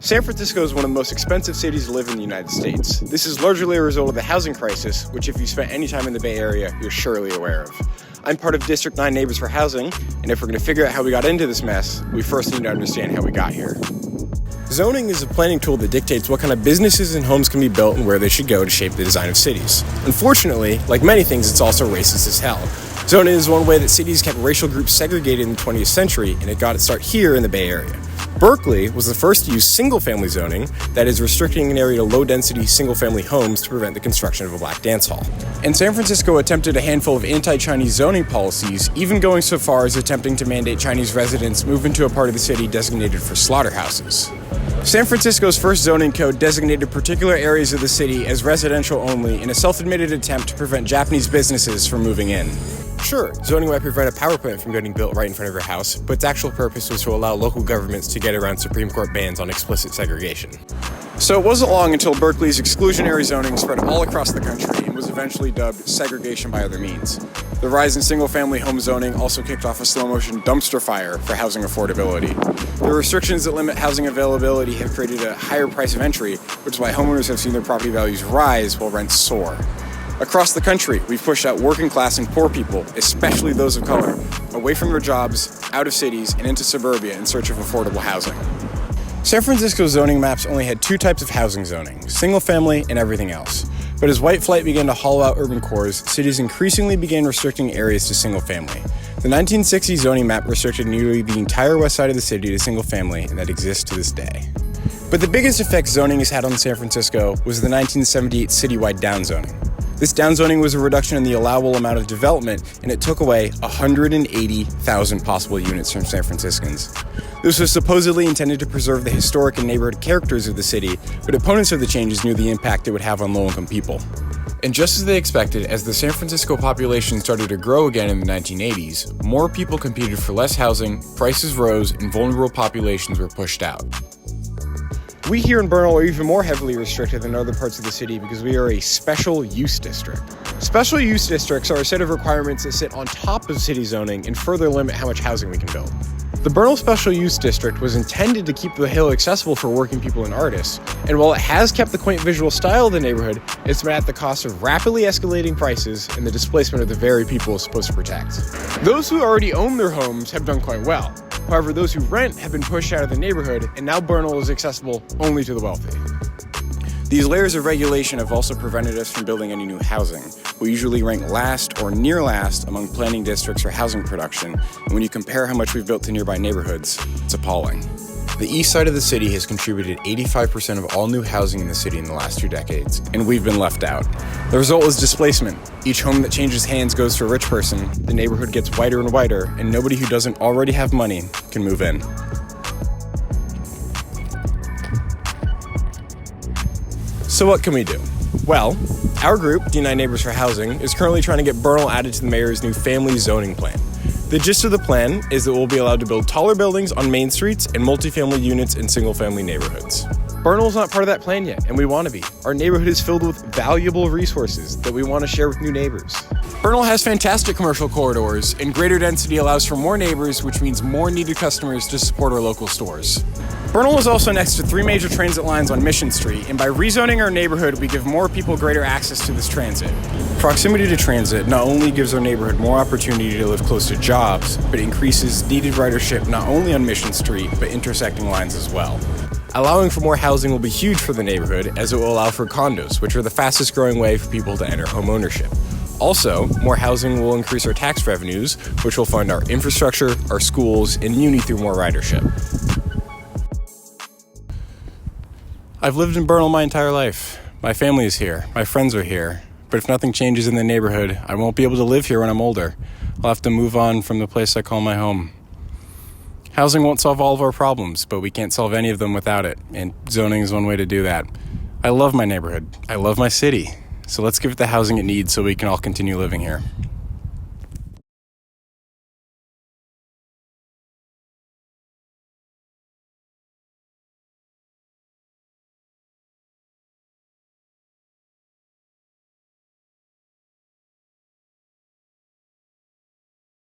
San Francisco is one of the most expensive cities to live in the United States. This is largely a result of the housing crisis, which if you spent any time in the Bay Area, you're surely aware of. I'm part of District 9 Neighbors for Housing, and if we're going to figure out how we got into this mess, we first need to understand how we got here. Zoning is a planning tool that dictates what kind of businesses and homes can be built and where they should go to shape the design of cities. Unfortunately, like many things, it's also racist as hell. Zoning is one way that cities kept racial groups segregated in the 20th century, and it got its start here in the Bay Area. Berkeley was the first to use single-family zoning, that is, restricting an area to low-density single-family homes to prevent the construction of a black dance hall. And San Francisco attempted a handful of anti-Chinese zoning policies, even going so far as attempting to mandate Chinese residents move into a part of the city designated for slaughterhouses. San Francisco's first zoning code designated particular areas of the city as residential only in a self-admitted attempt to prevent Japanese businesses from moving in. Sure, zoning might prevent a power plant from getting built right in front of your house, but its actual purpose was to allow local governments to get around Supreme Court bans on explicit segregation. So it wasn't long until Berkeley's exclusionary zoning spread all across the country and was eventually dubbed segregation by other means. The rise in single-family home zoning also kicked off a slow-motion dumpster fire for housing affordability. The restrictions that limit housing availability have created a higher price of entry, which is why homeowners have seen their property values rise while rents soar. Across the country, we've pushed out working class and poor people, especially those of color, away from their jobs, out of cities, and into suburbia in search of affordable housing. San Francisco's zoning maps only had two types of housing zoning, single-family and everything else. But as white flight began to hollow out urban cores, cities increasingly began restricting areas to single-family. The 1960 zoning map restricted nearly the entire west side of the city to single-family, and that exists to this day. But the biggest effect zoning has had on San Francisco was the 1978 citywide downzoning. This downzoning was a reduction in the allowable amount of development, and it took away 180,000 possible units from San Franciscans. This was supposedly intended to preserve the historic and neighborhood characters of the city, but opponents of the changes knew the impact it would have on low-income people. And just as they expected, as the San Francisco population started to grow again in the 1980s, more people competed for less housing, prices rose, and vulnerable populations were pushed out. We here in Bernal are even more heavily restricted than other parts of the city because we are a special use district. Special use districts are a set of requirements that sit on top of city zoning and further limit how much housing we can build. The Bernal Special Use District was intended to keep the Hill accessible for working people and artists, and while it has kept the quaint visual style of the neighborhood, it's been at the cost of rapidly escalating prices and the displacement of the very people it's supposed to protect. Those who already own their homes have done quite well. However, those who rent have been pushed out of the neighborhood, and now Bernal is accessible only to the wealthy. These layers of regulation have also prevented us from building any new housing. We usually rank last or near last among planning districts for housing production, and when you compare how much we've built to nearby neighborhoods, it's appalling. The east side of the city has contributed 85% of all new housing in the city in the last 2 decades, and we've been left out. The result is displacement. Each home that changes hands goes to a rich person, the neighborhood gets whiter and whiter, and nobody who doesn't already have money can move in. So what can we do? Well, our group, D9 Neighbors for Housing, is currently trying to get Bernal added to the mayor's new family zoning plan. The gist of the plan is that we'll be allowed to build taller buildings on main streets and multifamily units in single-family neighborhoods. Bernal's not part of that plan yet, and we want to be. Our neighborhood is filled with valuable resources that we want to share with new neighbors. Bernal has fantastic commercial corridors, and greater density allows for more neighbors, which means more needed customers to support our local stores. Bernal is also next to 3 major transit lines on Mission Street, and by rezoning our neighborhood, we give more people greater access to this transit. Proximity to transit not only gives our neighborhood more opportunity to live close to jobs, but increases needed ridership not only on Mission Street, but intersecting lines as well. Allowing for more housing will be huge for the neighborhood, as it will allow for condos, which are the fastest growing way for people to enter home ownership. Also, more housing will increase our tax revenues, which will fund our infrastructure, our schools, and uni through more ridership. I've lived in Bernal my entire life. My family is here, my friends are here, but if nothing changes in the neighborhood, I won't be able to live here when I'm older. I'll have to move on from the place I call my home. Housing won't solve all of our problems, but we can't solve any of them without it, and zoning is one way to do that. I love my neighborhood. I love my city. So let's give it the housing it needs so we can all continue living here.